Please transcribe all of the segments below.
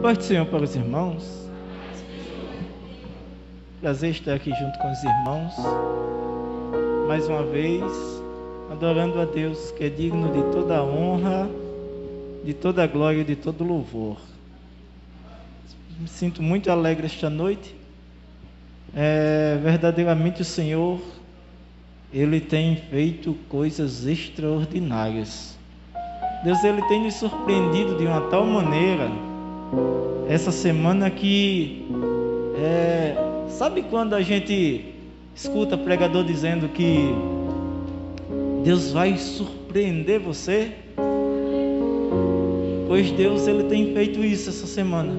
Paz do Senhor para os irmãos. Prazer estar aqui junto com os irmãos, mais uma vez, adorando a Deus, que é digno de toda a honra, de toda a glória e de todo o louvor. Me sinto muito alegre esta noite. Verdadeiramente o Senhor, Ele tem feito coisas extraordinárias. Deus, Ele tem nos surpreendido de uma tal maneira, essa semana que, sabe quando a gente escuta pregador dizendo que Deus vai surpreender você? Pois Deus, Ele tem feito isso essa semana,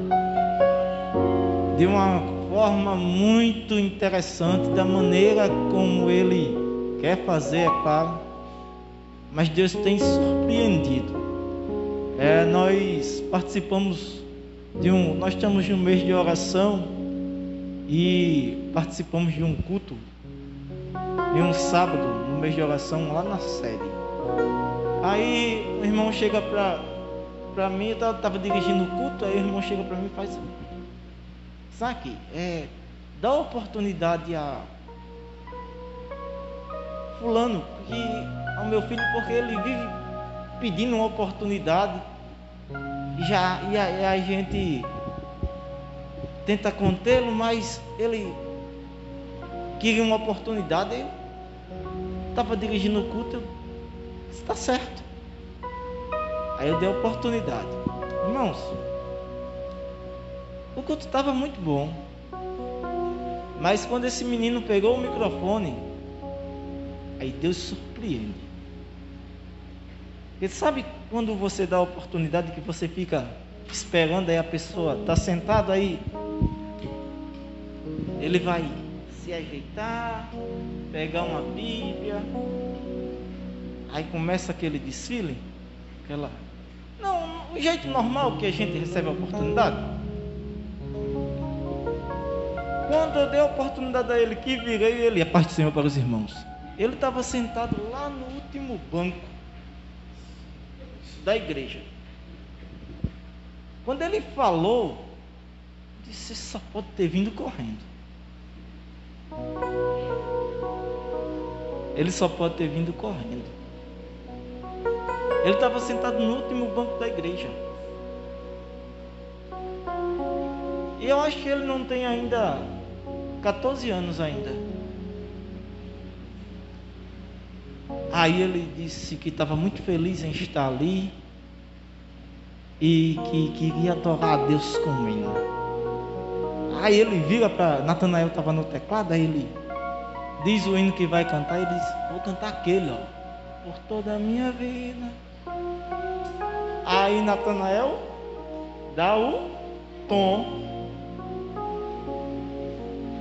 de uma forma muito interessante, da maneira como Ele quer fazer, é claro, mas Deus tem surpreendido. Nós participamos nós estamos no mês de oração e participamos de um culto, de um sábado no mês de oração lá na sede. Aí o irmão chega para mim, eu estava dirigindo o culto, aí o irmão chega para mim e faz: Saque, dá oportunidade a fulano, ao meu filho, porque ele vive pedindo uma oportunidade, e a gente tenta contê-lo, mas ele queria uma oportunidade. Eu estava dirigindo o culto, está certo. Aí eu dei a oportunidade. Irmãos, o culto estava muito bom, mas quando esse menino pegou o microfone, aí Deus surpreende. Porque sabe quando você dá a oportunidade que você fica esperando, aí a pessoa está sentada, aí ele vai se ajeitar, pegar uma Bíblia, aí começa aquele desfile, o jeito normal que a gente recebe a oportunidade. Quando eu dei a oportunidade a ele, que virei, ele, a paz do Senhor para os irmãos, ele estava sentado lá no último banco da igreja. Quando ele falou, eu disse: só pode ter vindo correndo. Ele só pode ter vindo correndo. Ele estava sentado no último banco da igreja. E eu acho que ele não tem ainda 14 anos ainda. Aí ele disse que estava muito feliz em estar ali e que queria adorar a Deus com o hino. Aí ele vira para Natanael, estava no teclado, aí ele diz o hino que vai cantar, ele diz: vou cantar aquele, por toda a minha vida. Aí Natanael dá o tom.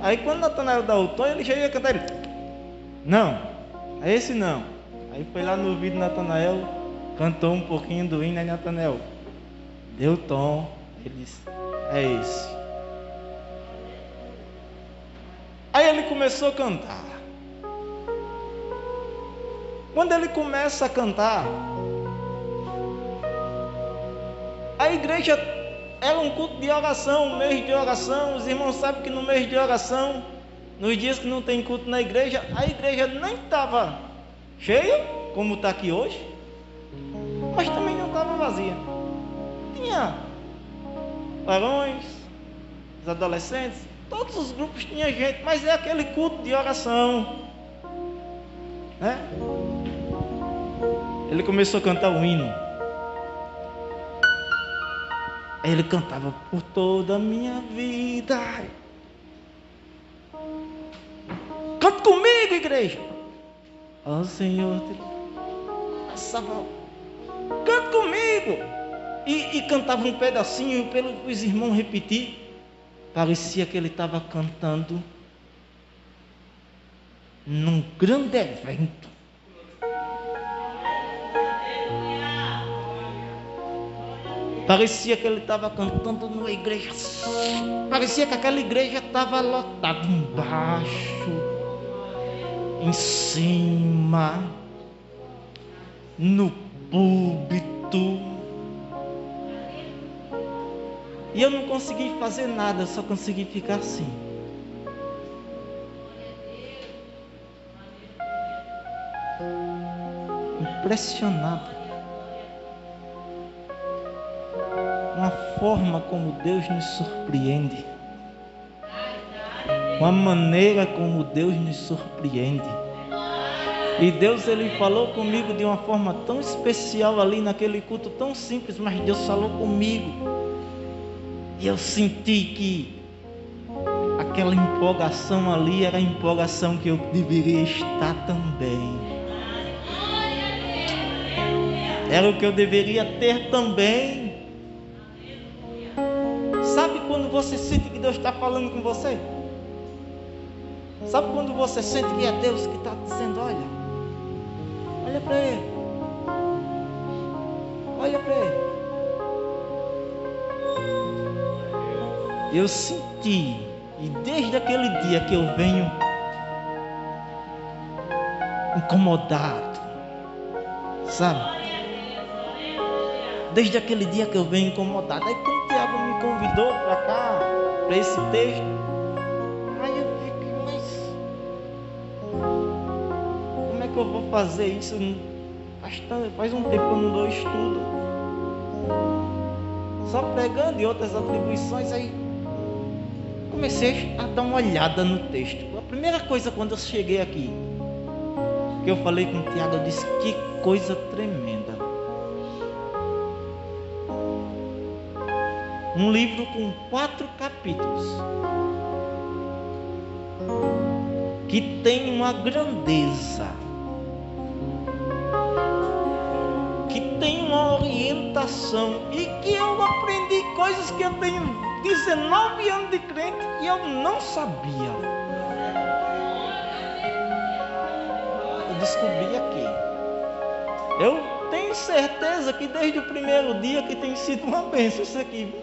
Aí quando Natanael dá o tom, ele já ia cantar, ele: não, é esse não. Aí foi lá no ouvido de Natanael, cantou um pouquinho do hino, aí Natanael deu o tom, ele disse: é esse. Aí ele começou a cantar. Quando ele começa a cantar, a igreja era um culto de oração, um mês de oração. Os irmãos sabem que no mês de oração, nos dias que não tem culto na igreja, a igreja nem estava cheia, como está aqui hoje, mas também não estava vazia. Tinha varões, os adolescentes, todos os grupos tinham gente, mas é aquele culto de oração, né? Ele começou a cantar o hino. Ele cantava: por toda a minha vida. Canta comigo, igreja. Ó Senhor, canta comigo. E cantava um pedacinho para os irmãos repetir. Parecia que ele estava cantando num grande evento. Parecia que ele estava cantando numa igreja. Parecia que aquela igreja estava lotada, embaixo, em cima, no púlpito. E eu não consegui fazer nada, eu só consegui ficar assim. Impressionado. Uma forma como Deus nos surpreende. Uma maneira como Deus nos surpreende. E Deus, Ele falou comigo de uma forma tão especial ali naquele culto tão simples, mas Deus falou comigo. E eu senti que aquela empolgação ali era a empolgação que eu deveria estar também. Era o que eu deveria ter também. Sabe quando você sente que Deus está falando com você? Sabe quando você sente que é Deus que está dizendo, olha para Ele. Olha para Ele. Eu senti, e desde aquele dia que eu venho incomodado, sabe? Desde aquele dia que eu venho incomodado. Aí quando o Tiago me convidou para cá, para esse texto, aí eu fiquei, mas como é que eu vou fazer isso? Faz um tempo que eu não dou estudo, só pregando e outras atribuições. Aí comecei a dar uma olhada no texto. A primeira coisa, quando eu cheguei aqui, que eu falei com o Tiago, eu disse, que coisa tremenda. Um livro com 4 capítulos, que tem uma grandeza, que tem uma orientação, e que eu aprendi coisas que eu tenho 19 anos de crente e eu não sabia. Eu descobri aqui. Eu tenho certeza que desde o primeiro dia que tem sido uma bênção isso aqui.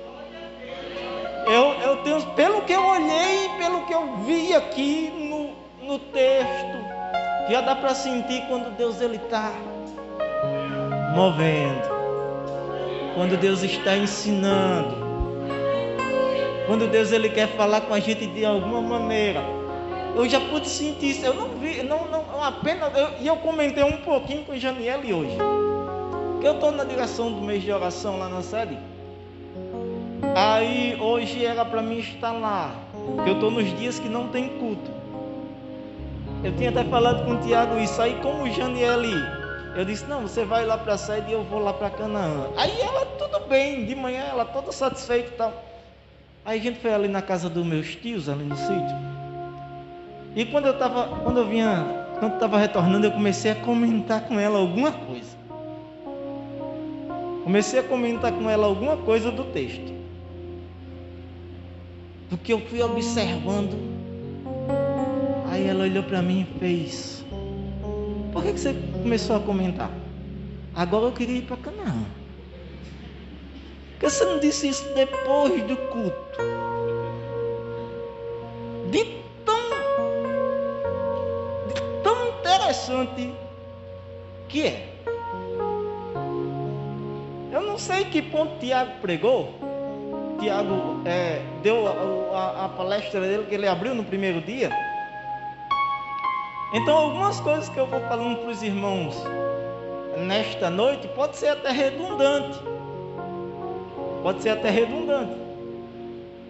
Eu tenho, pelo que eu olhei, pelo que eu vi aqui no texto, já dá para sentir quando Deus ele está movendo, quando Deus está ensinando, quando Deus ele quer falar com a gente de alguma maneira. Eu já pude sentir isso. Eu não vi, não apenas. Eu comentei um pouquinho com Janiele hoje, que eu estou na direção do mês de oração lá na sede. Aí hoje era para mim estar lá, porque eu estou nos dias que não tem culto. Eu tinha até falado com o Tiago isso. Aí como Janiele, eu disse, não, você vai lá para a sede e eu vou lá para Canaã. Aí ela, tudo bem, de manhã ela toda satisfeita e tal. Aí a gente foi ali na casa dos meus tios, ali no sítio. E quando eu estava retornando, eu comecei a comentar com ela alguma coisa. Comecei a comentar com ela alguma coisa do texto. Porque eu fui observando. Aí ela olhou para mim e fez, por que você começou a comentar? Agora eu queria ir para Canaã. Por que você não disse isso depois do culto? De tão interessante que é. Eu não sei que ponto Tiago pregou. Tiago deu a palestra dele, que ele abriu no primeiro dia. Então algumas coisas que eu vou falando para os irmãos nesta noite pode ser até redundante.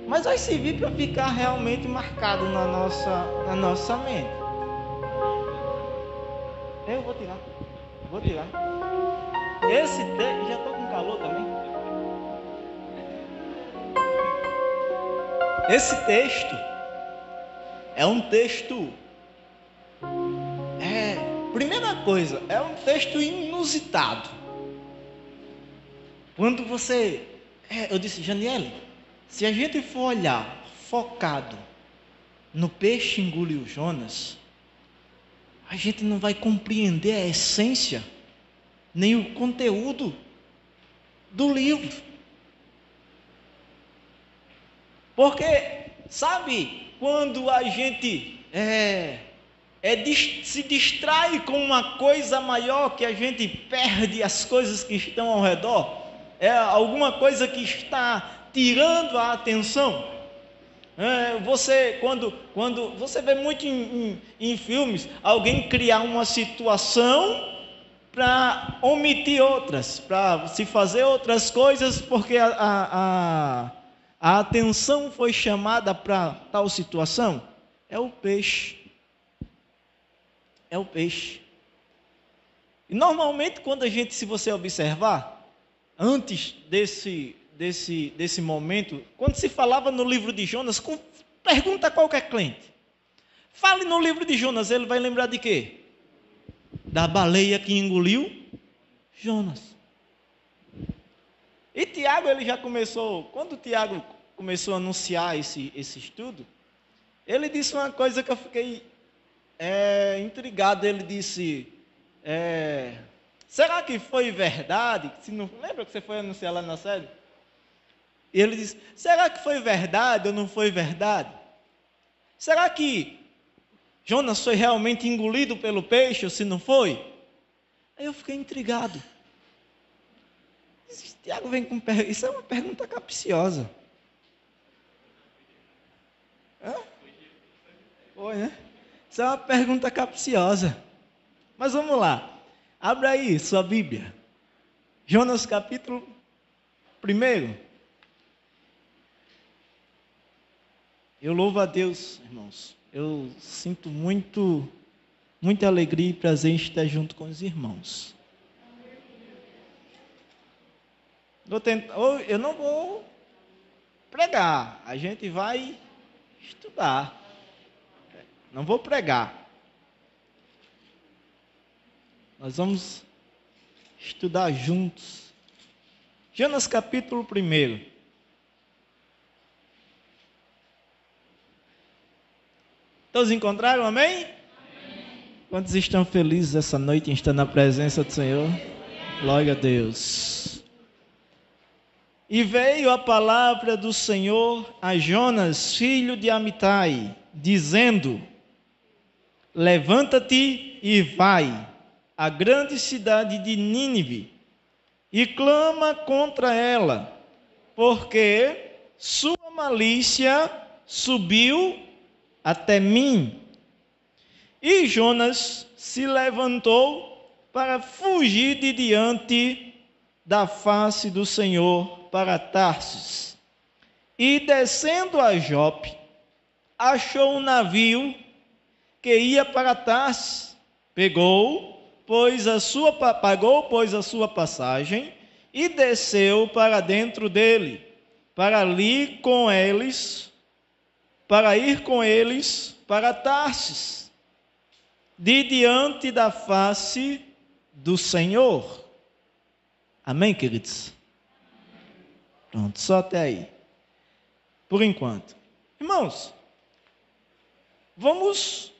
Mas vai servir para ficar realmente marcado na nossa mente. Eu vou tirar. Esse texto, já estou com calor também. Esse texto é um texto, primeira coisa, é um texto inusitado. Quando você, eu disse, Janiele, se a gente for olhar focado no peixe engoliu Jonas, a gente não vai compreender a essência, nem o conteúdo do livro. Porque, sabe, quando a gente se distrai com uma coisa maior, que a gente perde as coisas que estão ao redor, alguma coisa que está tirando a atenção. Quando você vê muito em filmes, alguém criar uma situação para omitir outras, para se fazer outras coisas, porque a atenção foi chamada para tal situação. É o peixe. É o peixe. E normalmente, quando se você observar, antes desse momento, quando se falava no livro de Jonas, pergunta a qualquer cliente. Fale no livro de Jonas, ele vai lembrar de quê? Da baleia que engoliu Jonas. E Tiago, ele já começou, quando Tiago começou a anunciar esse estudo, ele disse uma coisa que eu fiquei intrigado. Ele disse, será que foi verdade? Se não, lembra que você foi anunciar lá na série? E ele disse, será que foi verdade ou não foi verdade? Será que Jonas foi realmente engolido pelo peixe ou se não foi? Aí eu fiquei intrigado. Tiago vem com pergunta. Isso é uma pergunta capciosa. Foi, né? Isso é uma pergunta capciosa. Mas vamos lá. Abra aí sua Bíblia. Jonas capítulo 1. Eu louvo a Deus, irmãos. Eu sinto muita alegria e prazer em estar junto com os irmãos. Eu não vou pregar, a gente vai estudar. Não vou pregar. Nós vamos estudar juntos. Jonas capítulo 1. Todos encontraram, amém? Quantos estão felizes essa noite em estar na presença do Senhor? Glória a Deus. E veio a palavra do Senhor a Jonas, filho de Amitai, dizendo: levanta-te e vai à grande cidade de Nínive e clama contra ela, porque sua malícia subiu até mim. E Jonas se levantou para fugir de diante da face do Senhor para Tarsis. E descendo a Jope, achou um navio que ia para Tarsis. Pagou, pois a sua passagem e desceu para dentro dele, para ir com eles para Tarsis, de diante da face do Senhor. Amém, queridos? Pronto, só até aí. Por enquanto. Irmãos, vamos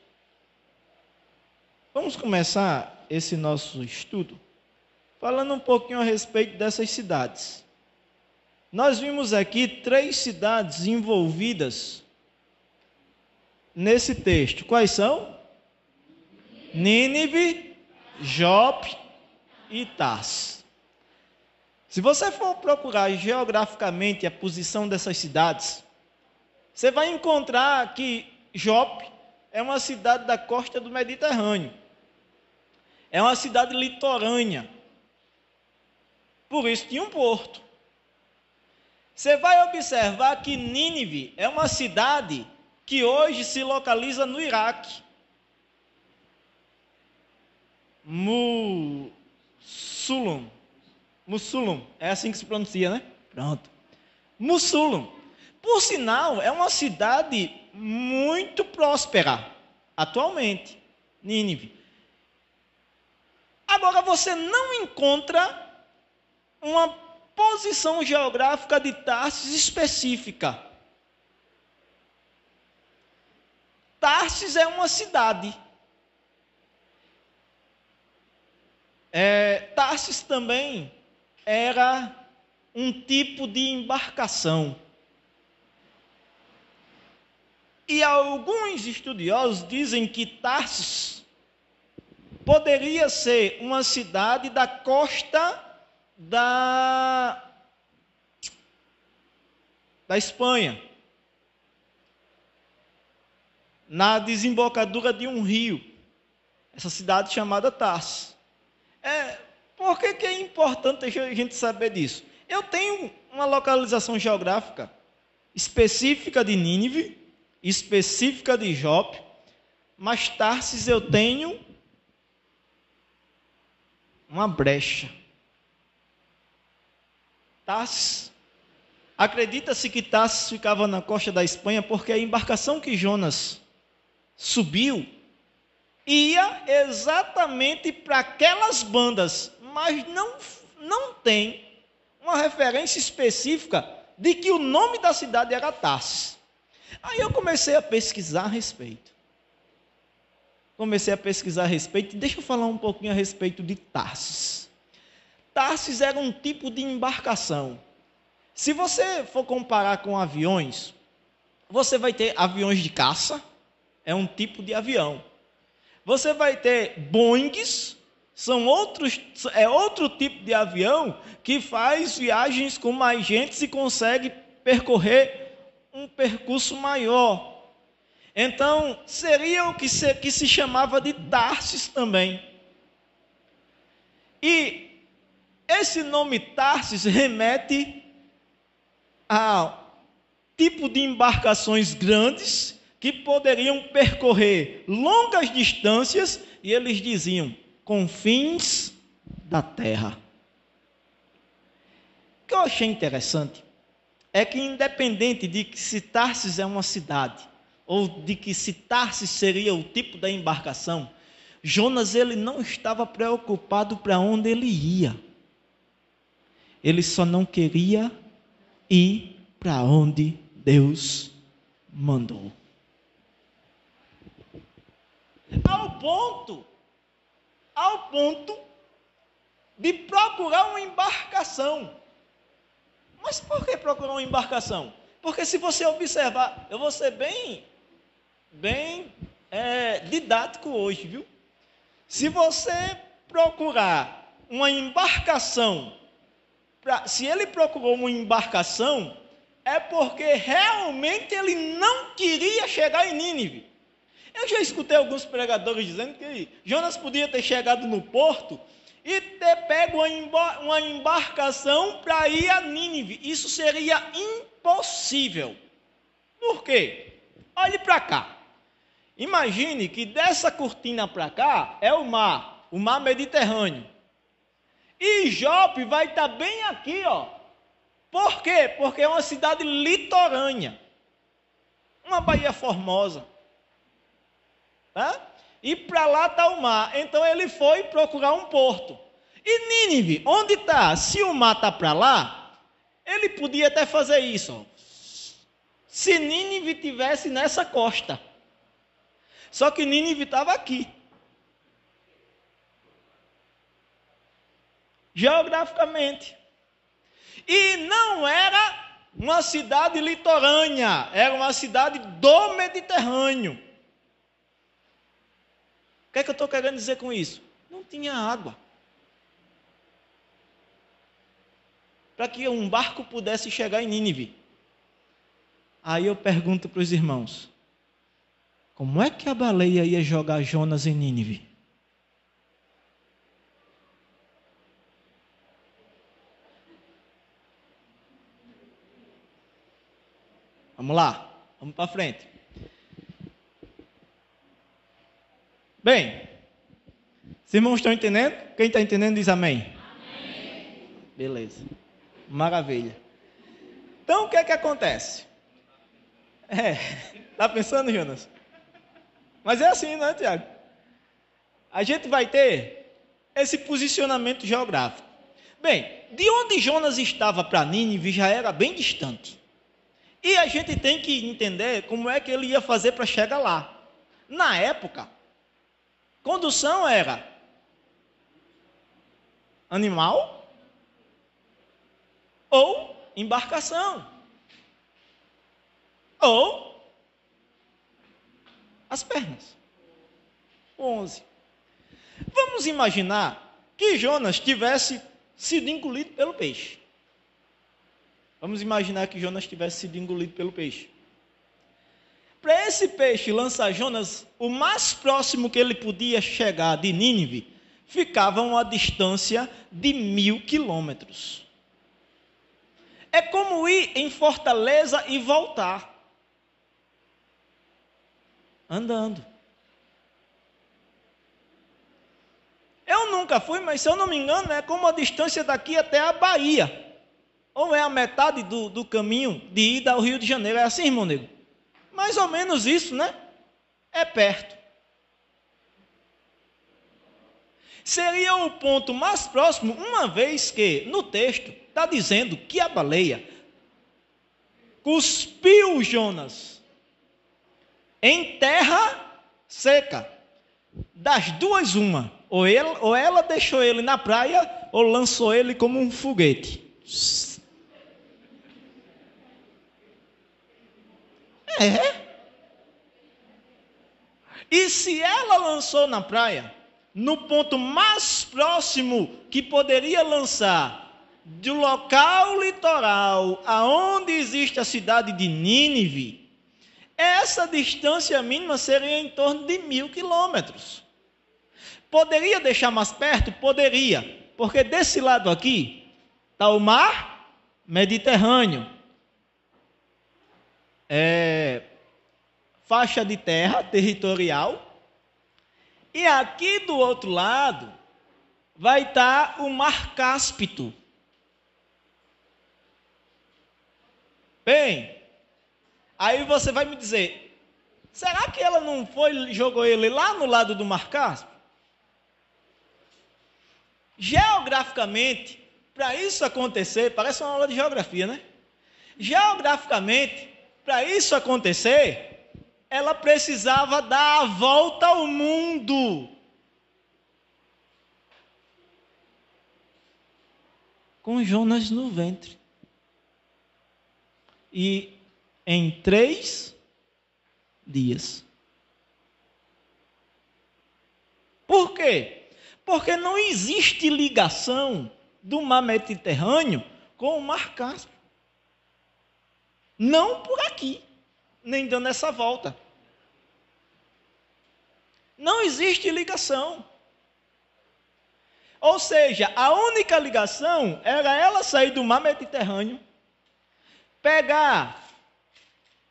começar esse nosso estudo falando um pouquinho a respeito dessas cidades. Nós vimos aqui 3 cidades envolvidas nesse texto. Quais são? Nínive, Jope e Tarsis. Se você for procurar geograficamente a posição dessas cidades, você vai encontrar que Jope é uma cidade da costa do Mediterrâneo. É uma cidade litorânea. Por isso tinha um porto. Você vai observar que Nínive é uma cidade que hoje se localiza no Iraque. Mussulum, é assim que se pronuncia, né? Pronto. Mussulum. Por sinal, é uma cidade muito próspera, atualmente, Nínive. Agora, você não encontra uma posição geográfica de Tarsis específica. Tarsis é uma cidade. Tarsis também era um tipo de embarcação. E alguns estudiosos dizem que Tarsis poderia ser uma cidade da costa da Espanha, na desembocadura de um rio, essa cidade chamada Tarsis. Por que é importante a gente saber disso? Eu tenho uma localização geográfica específica de Nínive, específica de Jope, mas Tarsis eu tenho uma brecha. Tarsis, acredita-se que Tarsis ficava na costa da Espanha porque a embarcação que Jonas subiu ia exatamente para aquelas bandas, mas não tem uma referência específica de que o nome da cidade era Tarsis. Aí eu comecei a pesquisar a respeito. Deixa eu falar um pouquinho a respeito de Tarsis. Tarsis era um tipo de embarcação. Se você for comparar com aviões, você vai ter aviões de caça, é um tipo de avião. Você vai ter Boeings, é outro tipo de avião que faz viagens com mais gente e consegue percorrer um percurso maior. Então, seria o que se chamava de Tarsis também. E esse nome Tarsis remete a tipo de embarcações grandes que poderiam percorrer longas distâncias, e eles diziam, confins da terra. O que eu achei interessante é que, independente de que se Tarsis é uma cidade, ou de que se Tarsis seria o tipo da embarcação, Jonas ele não estava preocupado para onde ele ia. Ele só não queria ir para onde Deus mandou. Ao ponto de procurar uma embarcação. Mas por que procurar uma embarcação? Porque se você observar, eu vou ser bem didático hoje, viu? Se você procurar uma embarcação, se ele procurou uma embarcação, é porque realmente ele não queria chegar em Nínive. Eu já escutei alguns pregadores dizendo que Jonas podia ter chegado no porto e ter pego uma embarcação para ir a Nínive. Isso seria impossível. Por quê? Olhe para cá. Imagine que dessa cortina para cá é o mar Mediterrâneo. E Jope vai estar bem aqui, ó. Por quê? Porque é uma cidade litorânea. Uma baía formosa. Tá? E para lá está o mar. Então ele foi procurar um porto. E Nínive, onde está? Se o mar está para lá, ele podia até fazer isso. Ó. Se Nínive tivesse nessa costa. Só que Nínive estava aqui. Geograficamente. E não era uma cidade litorânea, era uma cidade do Mediterrâneo. O que é que eu estou querendo dizer com isso? Não tinha água. Para que um barco pudesse chegar em Nínive. Aí eu pergunto para os irmãos, como é que a baleia ia jogar Jonas em Nínive? Vamos lá, vamos para frente. Bem, os irmãos estão entendendo? Quem está entendendo diz amém. Amém. Beleza, maravilha. Então o que é que acontece? Está pensando, Jonas? Mas é assim, não é, Tiago? A gente vai ter esse posicionamento geográfico. Bem, de onde Jonas estava para Nínive já era bem distante. E a gente tem que entender como é que ele ia fazer para chegar lá. Na época, condução era animal ou embarcação. Ou as pernas. 11. Vamos imaginar que Jonas tivesse sido engolido pelo peixe. Vamos imaginar que Jonas tivesse sido engolido pelo peixe. Para esse peixe lançar Jonas, o mais próximo que ele podia chegar de Nínive, ficava a uma distância de 1000 quilômetros. É como ir em Fortaleza e voltar. Andando. Eu nunca fui, mas se eu não me engano, é como a distância daqui até a Bahia. Ou é a metade do caminho de ida ao Rio de Janeiro. É assim, irmão nego? Mais ou menos isso, né? É perto. Seria o ponto mais próximo, uma vez que no texto está dizendo que a baleia cuspiu Jonas em terra seca. Das duas, uma. Ou ela deixou ele na praia, ou lançou ele como um foguete. E se ela lançou na praia, no ponto mais próximo que poderia lançar do local litoral aonde existe a cidade de Nínive, essa distância mínima seria em torno de 1000 quilômetros. Poderia deixar mais perto? Poderia, porque desse lado aqui está o mar Mediterrâneo. Faixa de terra territorial. E aqui do outro lado vai estar o mar Cáspio. Bem, aí você vai me dizer, será que ela não jogou ele lá no lado do mar Cáspio? Geograficamente, para isso acontecer, parece uma aula de geografia, né? Geograficamente, para isso acontecer, ela precisava dar a volta ao mundo. Com Jonas no ventre. E em 3 dias. Por quê? Porque não existe ligação do mar Mediterrâneo com o mar Cáspio. Não por aqui, nem dando essa volta. Não existe ligação. Ou seja, a única ligação era ela sair do mar Mediterrâneo, pegar,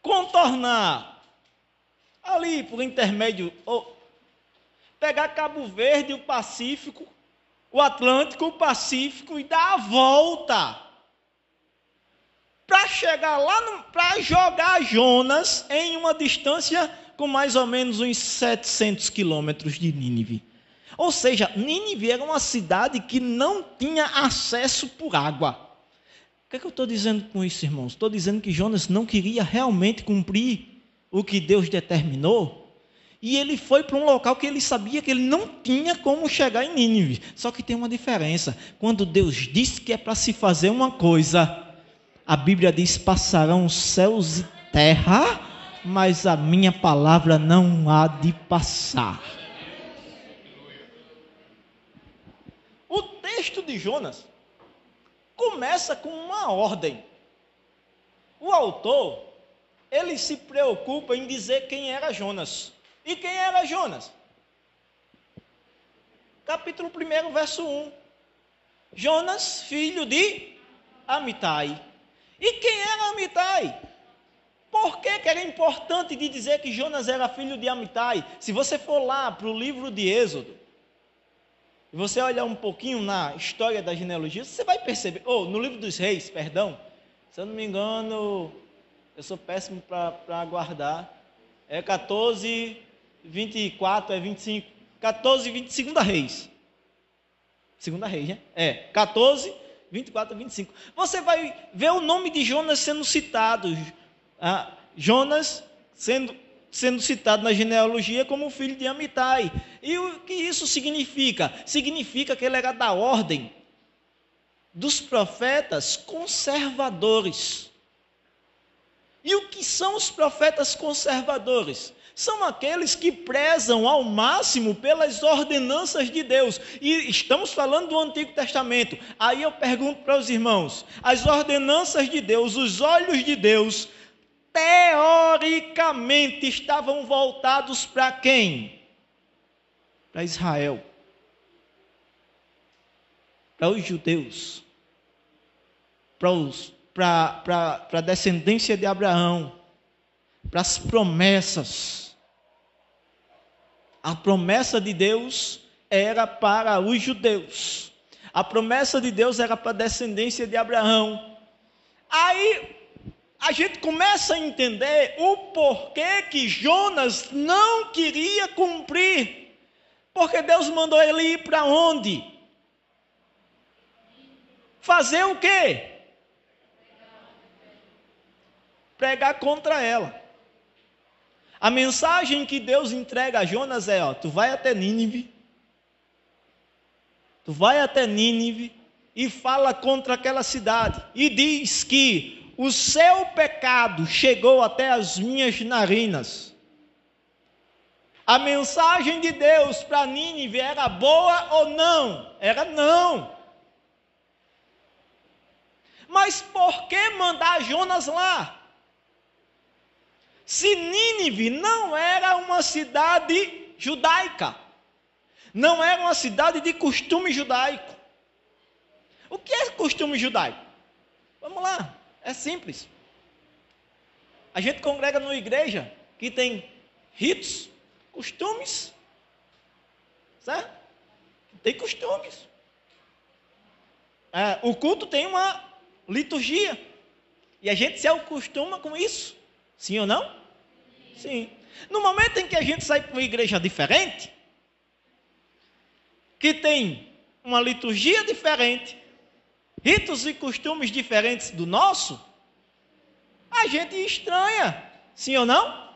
contornar, ali por intermédio, pegar Cabo Verde, o Pacífico, o Atlântico, o Pacífico e dar a volta. Para chegar lá, para jogar Jonas em uma distância com mais ou menos uns 700 quilômetros de Nínive. Ou seja, Nínive era uma cidade que não tinha acesso por água. O que é que eu estou dizendo com isso, irmãos? Estou dizendo que Jonas não queria realmente cumprir o que Deus determinou. E ele foi para um local que ele sabia que ele não tinha como chegar em Nínive. Só que tem uma diferença. Quando Deus diz que é para se fazer uma coisa, a Bíblia diz, passarão céus e terra, mas a minha palavra não há de passar. O texto de Jonas começa com uma ordem. O autor, ele se preocupa em dizer quem era Jonas. E quem era Jonas? Capítulo 1, verso 1. Jonas, filho de Amitai. E quem era Amitai? Por que era importante de dizer que Jonas era filho de Amitai? Se você for lá para o livro de Êxodo, e você olhar um pouquinho na história da genealogia, você vai perceber, no livro dos reis, perdão, se eu não me engano, eu sou péssimo para guardar, é 14, 24, 25, 14, 25 reis. Segunda reis, né? 14, 24, 25. Você vai ver o nome de Jonas sendo citado. Jonas sendo citado na genealogia como filho de Amitai. E o que isso significa? Significa que ele era da ordem dos profetas conservadores. E o que são os profetas conservadores? são aqueles que prezam ao máximo pelas ordenanças de Deus. E estamos falando do Antigo Testamento. Aí eu pergunto para os irmãos, as ordenanças de Deus, os olhos de Deus, teoricamente estavam voltados para quem? Para Israel. Para os judeus. Para a descendência de Abraão. Para as promessas. A promessa de Deus era para os judeus. A promessa de Deus era para a descendência de Abraão. Aí a gente começa a entender o porquê que Jonas não queria cumprir. Porque Deus mandou ele ir para onde? Fazer o quê? Pregar contra ela. A mensagem que Deus entrega a Jonas é, tu vai até Nínive. Tu vai até Nínive e fala contra aquela cidade. E diz que o seu pecado chegou até as minhas narinas. A mensagem de Deus para Nínive era boa ou não? Era não. Mas por que mandar Jonas lá? Se Nínive não era uma cidade judaica, não era uma cidade de costume judaico. O que é costume judaico? Vamos lá, é simples. A gente congrega numa igreja que tem ritos, costumes, certo? Tem costumes. O culto tem uma liturgia, e a gente se acostuma com isso, sim ou não? Sim. No momento em que a gente sai para uma igreja diferente, que tem uma liturgia diferente, ritos e costumes diferentes do nosso, a gente estranha, sim ou não?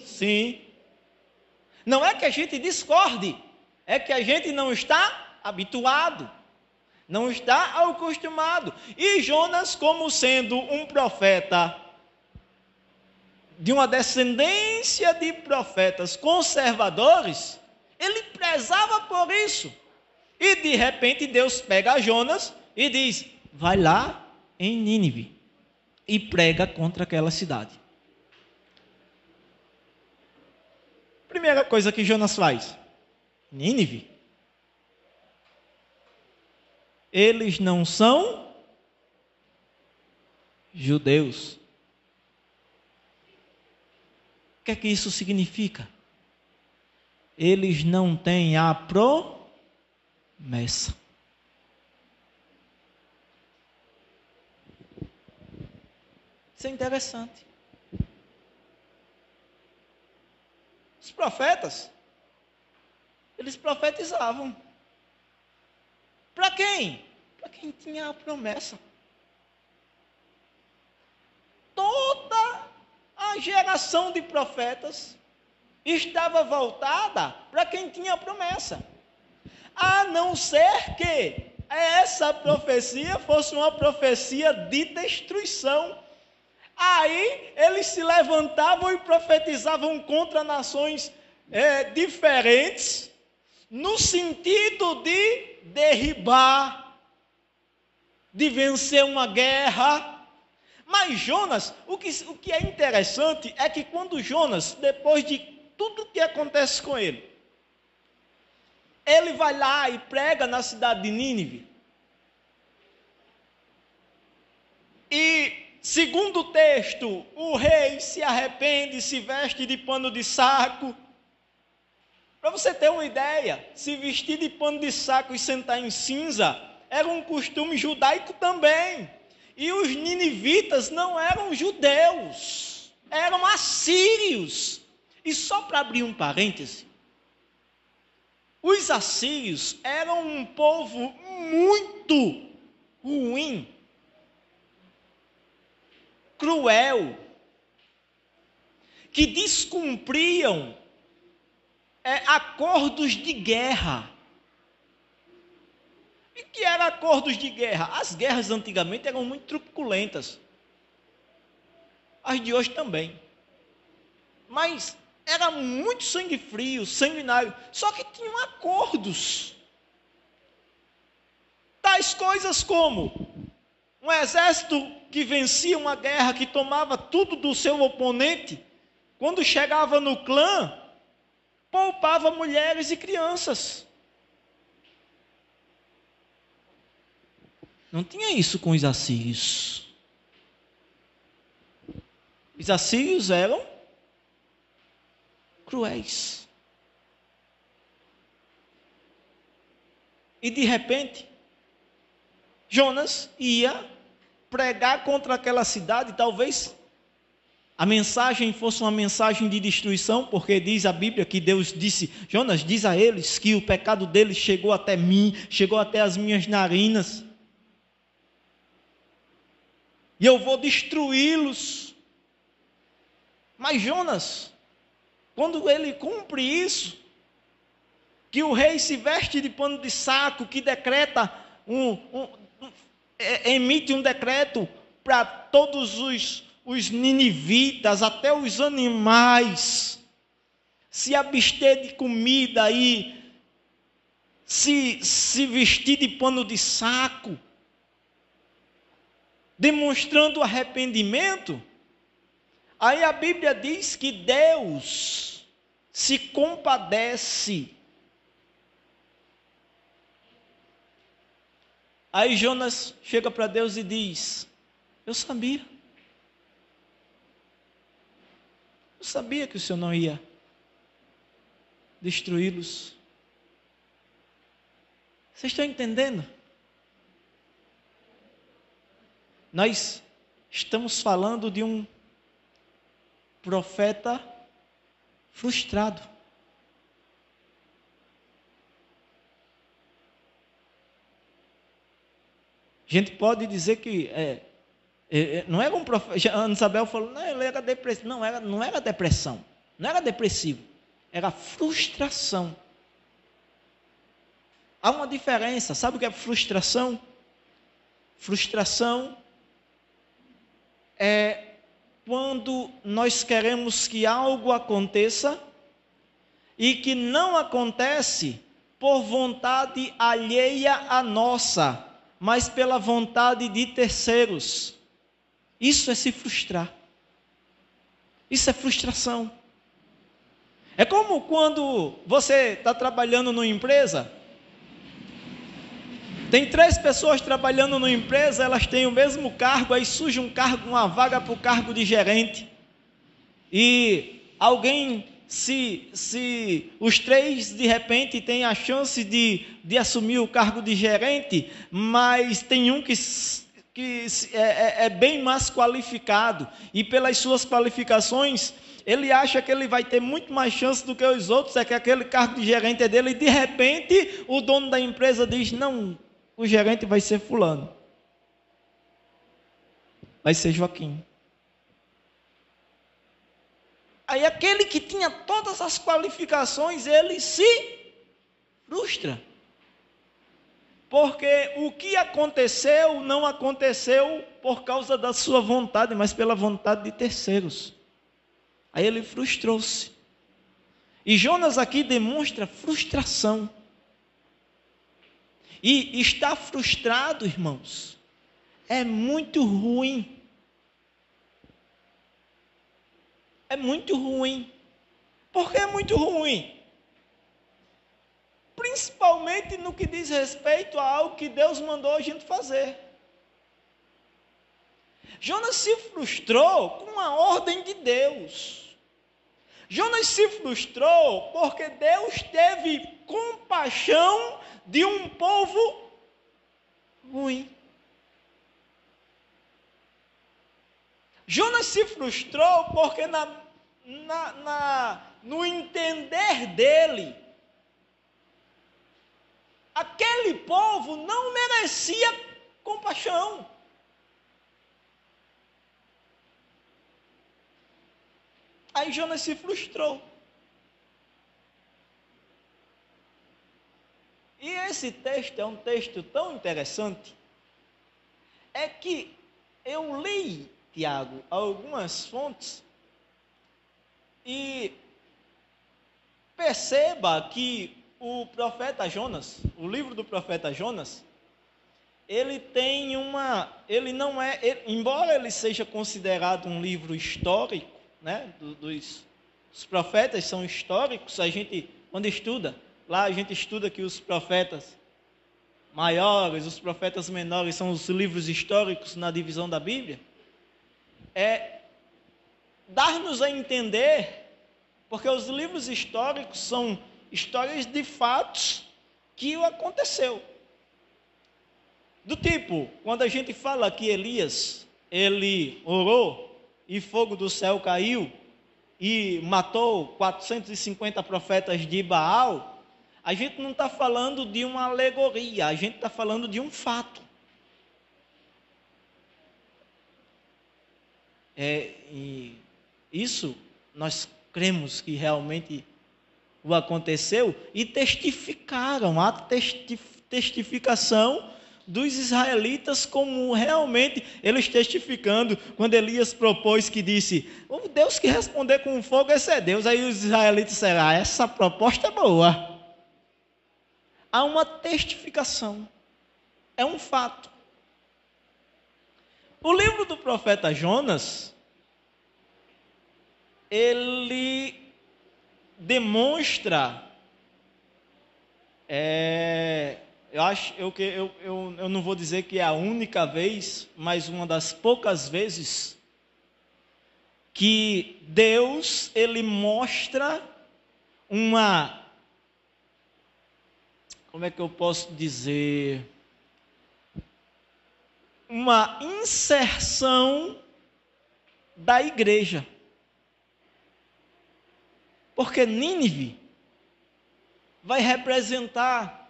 Sim. Não é que a gente discorde, é que a gente não está habituado, não está acostumado. E Jonas, como sendo um profeta de uma descendência de profetas conservadores, ele prezava por isso. E de repente Deus pega Jonas e diz, vai lá em Nínive e prega contra aquela cidade. Primeira coisa que Jonas faz, Nínive. Eles não são judeus. O que é que isso significa? Eles não têm a promessa. Isso é interessante. Os profetas, eles profetizavam. Para quem? Para quem tinha a promessa. Toda a geração de profetas estava voltada para quem tinha a promessa. A não ser que essa profecia fosse uma profecia de destruição. Aí eles se levantavam e profetizavam contra nações diferentes, no sentido de derribar, de vencer uma guerra. Mas Jonas, o que é interessante é que quando Jonas, depois de tudo que acontece com ele vai lá e prega na cidade de Nínive. E, segundo o texto, o rei se arrepende, se veste de pano de saco. Para você ter uma ideia, se vestir de pano de saco e sentar em cinza era um costume judaico também. E os ninivitas não eram judeus, eram assírios. E só para abrir um parêntese, os assírios eram um povo muito ruim, cruel, que descumpriam acordos de guerra. E que eram acordos de guerra? As guerras antigamente eram muito truculentas. As de hoje também. Mas era muito sangue frio, sanguinário, só que tinham acordos. Tais coisas como um exército que vencia uma guerra, que tomava tudo do seu oponente, quando chegava no clã, poupava mulheres e crianças. Não tinha isso com os assírios. Os assírios eram cruéis. E de repente, Jonas ia pregar contra aquela cidade. Talvez a mensagem fosse uma mensagem de destruição, porque diz a Bíblia que Deus disse: Jonas, diz a eles que o pecado deles chegou até mim, chegou até as minhas narinas, e eu vou destruí-los. Mas Jonas, quando ele cumpre isso, que o rei se veste de pano de saco, que decreta emite um decreto para todos os ninivitas, até os animais, se abster de comida e se vestir de pano de saco, demonstrando arrependimento. Aí a Bíblia diz que Deus se compadece. Aí Jonas chega para Deus e diz: eu sabia que o Senhor não ia destruí-los. Vocês estão entendendo? Nós estamos falando de um profeta frustrado. A gente pode dizer que não era um profeta. Ana Isabel falou, não, ele era depressivo. Não era depressão, não era depressivo, era frustração. Há uma diferença. Sabe o que é frustração? Frustração é quando nós queremos que algo aconteça e que não acontece por vontade alheia à nossa, mas pela vontade de terceiros. Isso é se frustrar. Isso é frustração. É como quando você está trabalhando numa empresa. Tem 3 pessoas trabalhando numa empresa, elas têm o mesmo cargo, aí surge uma vaga para o cargo de gerente. E alguém, se os 3 de repente têm a chance de assumir o cargo de gerente, mas tem um que é bem mais qualificado, e pelas suas qualificações, ele acha que ele vai ter muito mais chance do que os outros, é que aquele cargo de gerente é dele, e de repente o dono da empresa diz, não, o gerente vai ser fulano, vai ser Joaquim. Aí aquele que tinha todas as qualificações, ele se frustra. Porque o que aconteceu, não aconteceu por causa da sua vontade, mas pela vontade de terceiros. Aí ele frustrou-se. E Jonas aqui demonstra frustração. E estar frustrado, irmãos, é muito ruim. É muito ruim. Por que é muito ruim? Principalmente no que diz respeito a algo que Deus mandou a gente fazer. Jonas se frustrou com a ordem de Deus. Jonas se frustrou porque Deus teve compaixão de um povo ruim. Jonas se frustrou porque no entender dele, aquele povo não merecia compaixão. Aí Jonas se frustrou. E esse texto é um texto tão interessante, é que eu li, Tiago, algumas fontes, e Perceba que o profeta Jonas, o livro do profeta Jonas, ele tem ele não é, embora ele seja considerado um livro histórico, né, os profetas são históricos, a gente, quando estuda, lá a gente estuda que os profetas maiores, os profetas menores são os livros históricos na divisão da Bíblia, dar-nos a entender, porque os livros históricos são histórias de fatos que aconteceu. Do tipo, quando a gente fala que Elias, ele orou e fogo do céu caiu e matou 450 profetas de Baal, a gente não está falando de uma alegoria, a gente está falando de um fato. E isso nós cremos que realmente o aconteceu e testificaram, a testificação dos israelitas, como realmente eles testificando, quando Elias propôs, que disse, o Deus que responder com fogo, esse é Deus. Aí os israelitas disseram, essa proposta é boa. Há uma testificação, é um fato. O livro do profeta Jonas, ele demonstra, eu não vou dizer que é a única vez, mas uma das poucas vezes que Deus, ele mostra como é que eu posso dizer, uma inserção da igreja. Porque Nínive vai representar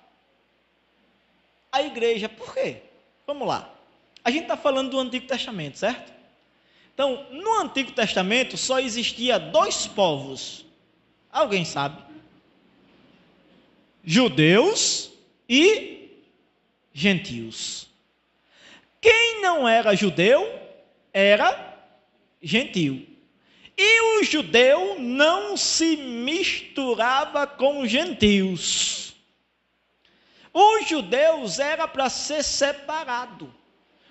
a igreja. Por quê? Vamos lá. A gente está falando do Antigo Testamento, certo? Então, no Antigo Testamento só existia 2 povos. Alguém sabe? Judeus e gentios. Quem não era judeu era gentio. E o judeu não se misturava com os gentios. Os judeus era para ser separado.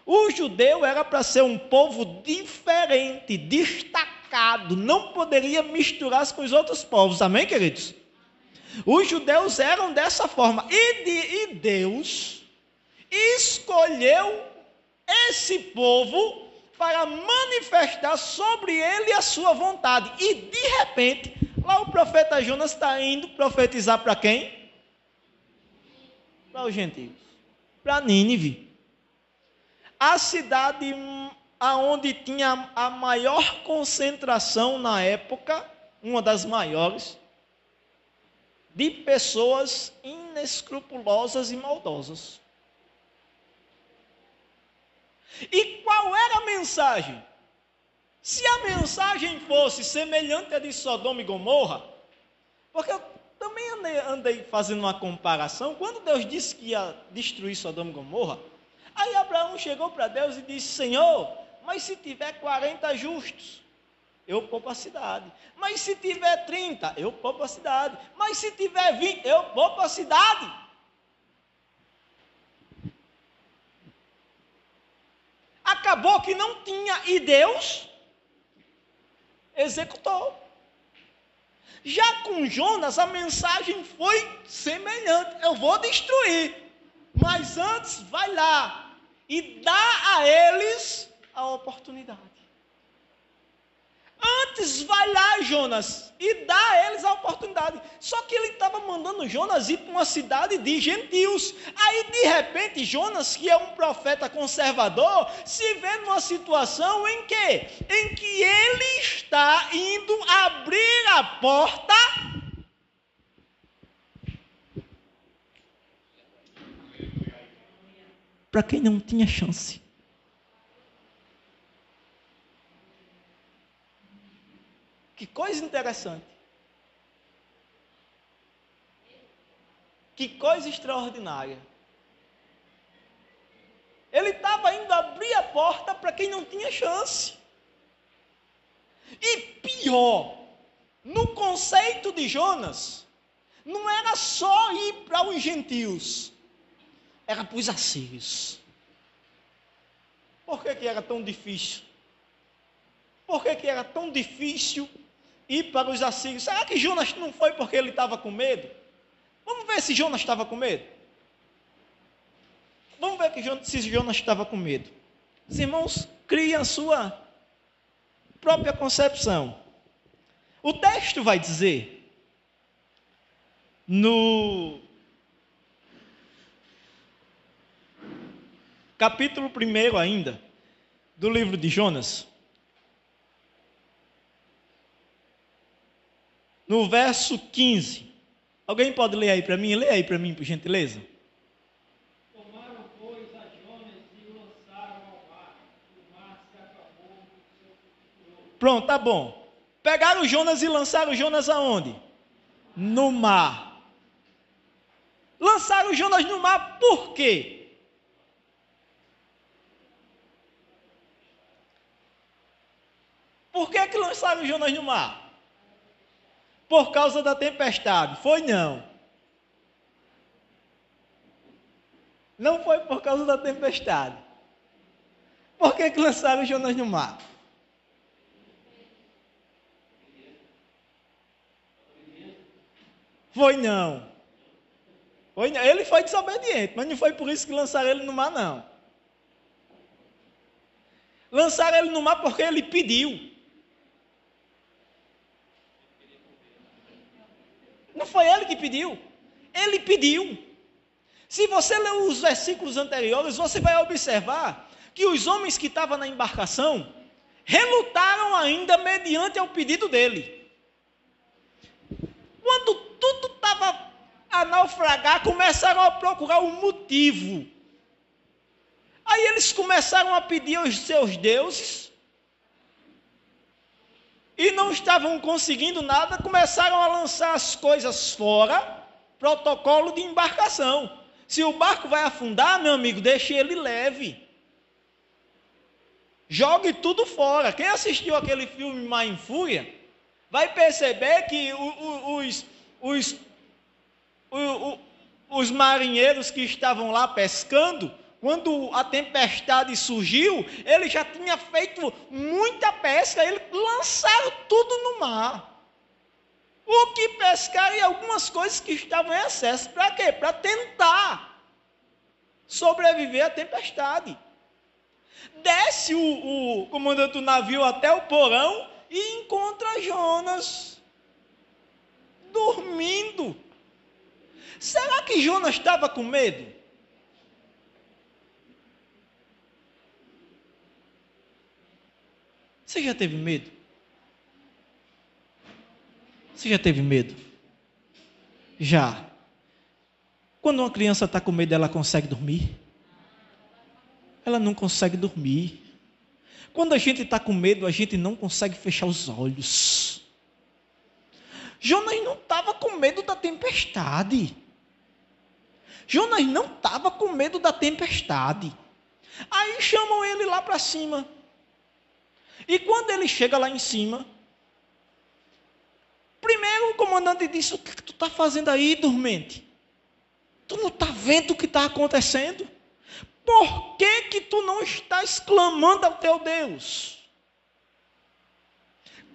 O judeu era para ser um povo diferente, destacado, não poderia misturar-se com os outros povos. Amém, queridos? Os judeus eram dessa forma. E Deus escolheu esse povo para manifestar sobre ele a sua vontade. E de repente, lá o profeta Jonas está indo profetizar para quem? Para os gentios, para Nínive. A cidade onde tinha a maior concentração na época, uma das maiores, de pessoas inescrupulosas e maldosas. E qual era a mensagem? Se a mensagem fosse semelhante à de Sodoma e Gomorra, porque eu também andei fazendo uma comparação, quando Deus disse que ia destruir Sodoma e Gomorra, aí Abraão chegou para Deus e disse, Senhor, mas se tiver 40 justos, eu poupo a cidade. Mas se tiver 30, eu poupo a cidade. Mas se tiver 20, eu poupo a cidade. Acabou que não tinha, e Deus executou. Já com Jonas, a mensagem foi semelhante. Eu vou destruir, mas antes vai lá e dá a eles a oportunidade. Antes vai lá, Jonas, e dá a eles a oportunidade. Só que ele estava mandando Jonas ir para uma cidade de gentios. Aí, de repente, Jonas, que é um profeta conservador, se vê numa situação em que ele está indo abrir a porta para quem não tinha chance. Que coisa interessante. Que coisa extraordinária. Ele estava indo abrir a porta para quem não tinha chance. E pior, No conceito de Jonas, não era só ir para os gentios, era para os assírios. Por que era tão difícil? Por que era tão difícil ir para os assírios? Será que Jonas não foi porque ele estava com medo? Vamos ver se Jonas estava com medo. Vamos ver se Jonas estava com medo. Os irmãos, criem a sua própria concepção. O texto vai dizer, no capítulo 1 ainda, do livro de Jonas, no verso 15. Alguém pode ler aí para mim? Lê aí para mim, por gentileza. Tomaram, pois, a Jonas e o lançaram ao mar. O mar se acabou no seu futuro. Pronto, tá bom. Pegaram Jonas e lançaram Jonas aonde? No mar. Lançaram Jonas no mar por quê? Por que lançaram Jonas no mar? Por causa da tempestade. Foi não. Não foi por causa da tempestade. Por que lançaram Jonas no mar? Foi não. Foi não. Ele foi desobediente, mas não foi por isso que lançaram ele no mar, não. Lançaram ele no mar porque ele pediu. Não foi ele que pediu. Ele pediu. Se você ler os versículos anteriores, você vai observar que os homens que estavam na embarcação relutaram ainda mediante ao pedido dele. Quando tudo estava a naufragar, começaram a procurar um motivo. Aí eles começaram a pedir aos seus deuses e não estavam conseguindo nada, começaram a lançar as coisas fora, protocolo de embarcação. Se o barco vai afundar, meu amigo, deixe ele leve. Jogue tudo fora. Quem assistiu aquele filme Mar em Fúria, vai perceber que os marinheiros que estavam lá pescando, quando a tempestade surgiu, ele já tinha feito muita pesca, eles lançaram tudo no mar. O que pescaram e algumas coisas que estavam em excesso. Para quê? Para tentar sobreviver à tempestade. Desce o comandante do navio até o porão e encontra Jonas dormindo. Será que Jonas estava com medo? Você já teve medo? Você já teve medo? Já. Quando uma criança está com medo, ela consegue dormir? Ela não consegue dormir. Quando a gente está com medo, a gente não consegue fechar os olhos. Jonas não estava com medo da tempestade. Jonas não estava com medo da tempestade. Aí chamam ele lá para cima. E quando ele chega lá em cima, primeiro o comandante disse: o que tu está fazendo aí, dormente? Tu não está vendo o que está acontecendo? Por que tu não estás clamando ao teu Deus?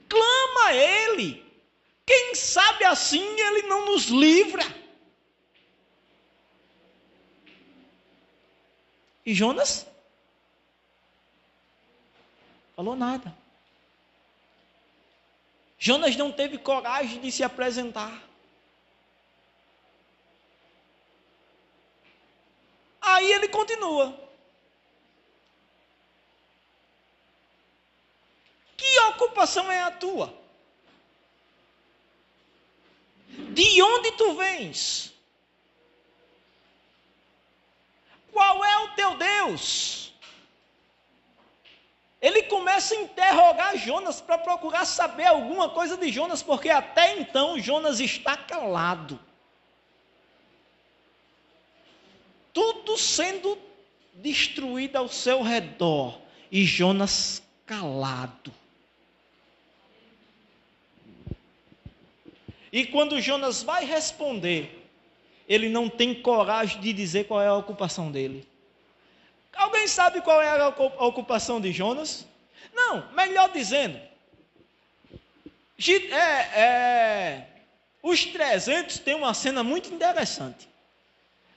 Clama a Ele. Quem sabe assim Ele não nos livra. E Jonas? Falou nada. Jonas não teve coragem de se apresentar. Aí ele continua. Que ocupação é a tua? De onde tu vens? Qual é o teu Deus? Ele começa a interrogar Jonas para procurar saber alguma coisa de Jonas, porque até então Jonas está calado. Tudo sendo destruído ao seu redor e Jonas calado. E quando Jonas vai responder, ele não tem coragem de dizer qual é a ocupação dele. Alguém sabe qual era a ocupação de Jonas? Não, melhor dizendo, os 300 tem uma cena muito interessante.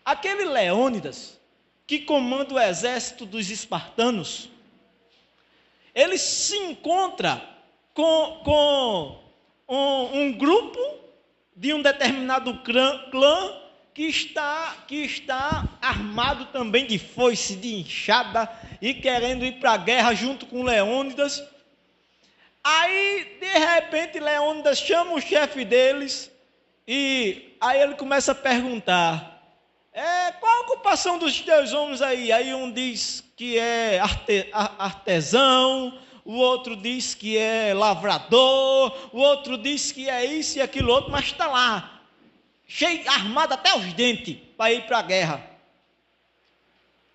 Aquele Leônidas, que comanda o exército dos espartanos, ele se encontra com um grupo de um determinado clã que está armado também de foice, de enxada, e querendo ir para a guerra junto com Leônidas. Aí, de repente, Leônidas chama o chefe deles, e aí ele começa a perguntar, qual a ocupação dos teus homens aí? Aí um diz que é artesão, o outro diz que é lavrador, o outro diz que é isso e aquilo outro, mas está lá, cheio, armado até os dentes, para ir para a guerra.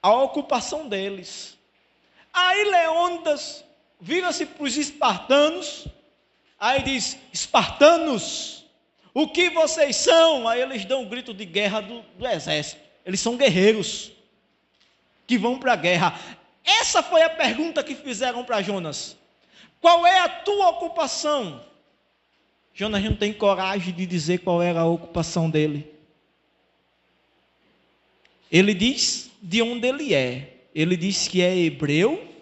A ocupação deles. Aí Leônidas vira-se para os espartanos, aí diz, espartanos, o que vocês são? Aí eles dão um grito de guerra do exército. Eles são guerreiros que vão para a guerra. Essa foi a pergunta que fizeram para Jonas. Qual é a tua ocupação? Jonas não tem coragem de dizer qual era a ocupação dele. Ele diz de onde ele é. Ele diz que é hebreu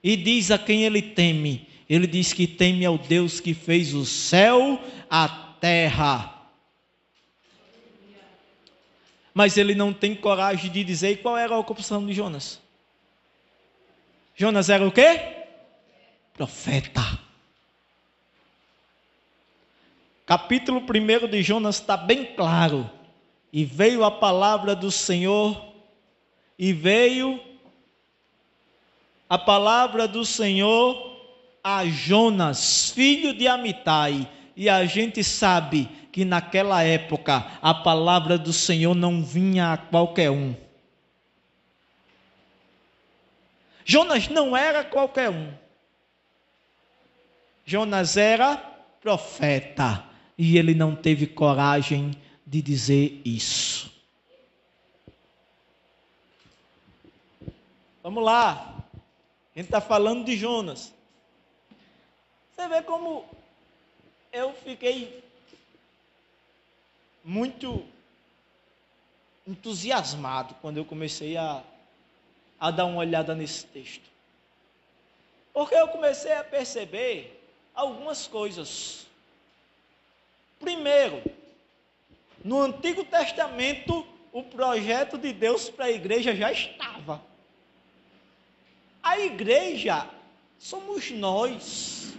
e diz a quem ele teme. Ele diz que teme ao Deus que fez o céu, a terra. Mas ele não tem coragem de dizer qual era a ocupação de Jonas. Jonas era o quê? Profeta. Capítulo 1 de Jonas está bem claro. E veio a palavra do Senhor, e veio a palavra do Senhor a Jonas, filho de Amitai. E a gente sabe que naquela época a palavra do Senhor não vinha a qualquer um. Jonas não era qualquer um. Jonas era profeta. E ele não teve coragem de dizer isso. Vamos lá. A gente está falando de Jonas. Você vê como eu fiquei muito entusiasmado quando eu comecei a dar uma olhada nesse texto. Porque eu comecei a perceber algumas coisas. Primeiro, no Antigo Testamento, o projeto de Deus para a igreja já estava. A igreja somos nós.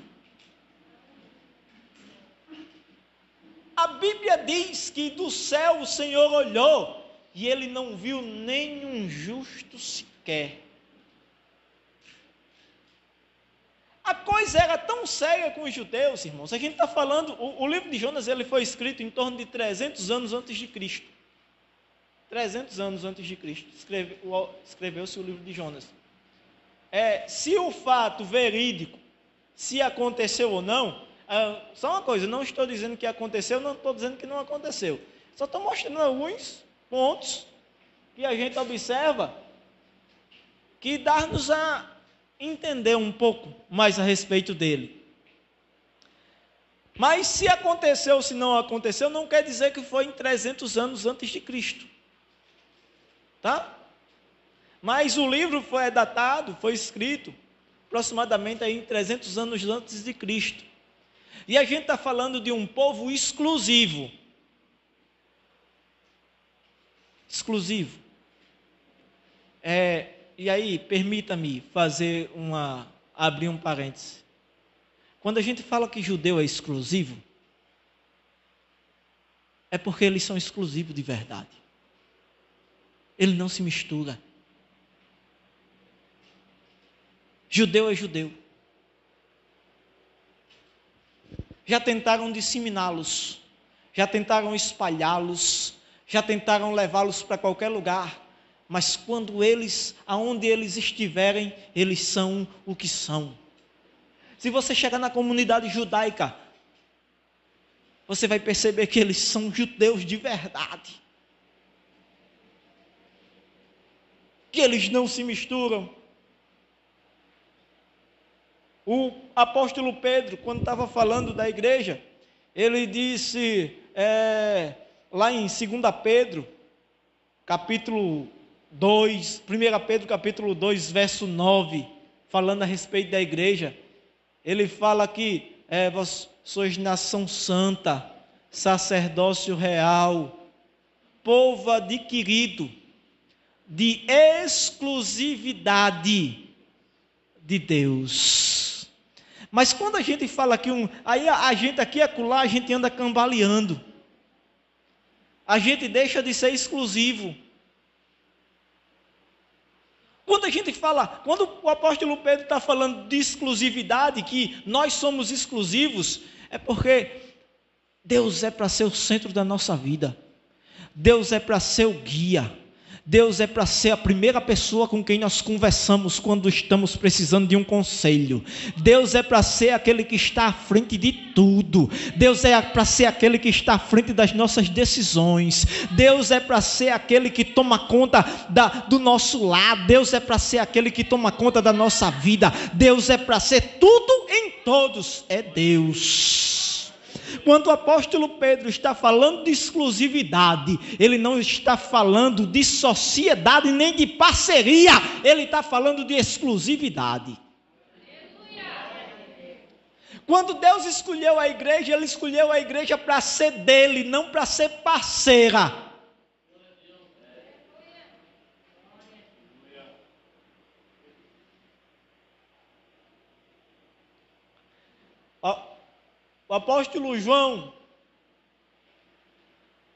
A Bíblia diz que do céu o Senhor olhou e ele não viu nenhum justo sequer. A coisa era tão séria com os judeus, irmãos. A gente está falando, o livro de Jonas ele foi escrito em torno de 300 anos antes de Cristo. 300 anos antes de Cristo. Escreveu-se o livro de Jonas. Se o fato verídico, se aconteceu ou não, só uma coisa, não estou dizendo que aconteceu, não estou dizendo que não aconteceu. Só estou mostrando alguns pontos que a gente observa que dá-nos a entender um pouco mais a respeito dele. Mas se aconteceu ou se não aconteceu, não quer dizer que foi em 300 anos antes de Cristo. Tá? Mas o livro foi datado, foi escrito aproximadamente aí em 300 anos antes de Cristo. E a gente está falando de um povo exclusivo. Exclusivo. E aí, permita-me abrir um parêntese. Quando a gente fala que judeu é exclusivo, é porque eles são exclusivos de verdade. Ele não se mistura. Judeu é judeu. Já tentaram disseminá-los, já tentaram espalhá-los, já tentaram levá-los para qualquer lugar, mas quando aonde eles estiverem, eles são o que são. Se você chegar na comunidade judaica, você vai perceber que eles são judeus de verdade. Que eles não se misturam. O apóstolo Pedro, quando estava falando da igreja, ele disse, lá em 2 Pedro, capítulo 2, 1 Pedro capítulo 2, verso 9, falando a respeito da igreja, ele fala que vós sois nação santa, sacerdócio real, povo adquirido, de exclusividade de Deus. Mas quando a gente fala aqui, aí a gente aqui e acolá, a gente anda cambaleando. A gente deixa de ser exclusivo. Quando a gente fala, quando o apóstolo Pedro está falando de exclusividade, que nós somos exclusivos, é porque Deus é para ser o centro da nossa vida. Deus é para ser o guia. Deus é para ser a primeira pessoa com quem nós conversamos quando estamos precisando de um conselho. Deus é para ser aquele que está à frente de tudo. Deus é para ser aquele que está à frente das nossas decisões. Deus é para ser aquele que toma conta do nosso lar. Deus é para ser aquele que toma conta da nossa vida. Deus é para ser tudo em todos. É Deus. Quando o apóstolo Pedro está falando de exclusividade, ele não está falando de sociedade nem de parceria, ele está falando de exclusividade. Quando Deus escolheu a igreja, ele escolheu a igreja para ser dele, não para ser parceira. O apóstolo João,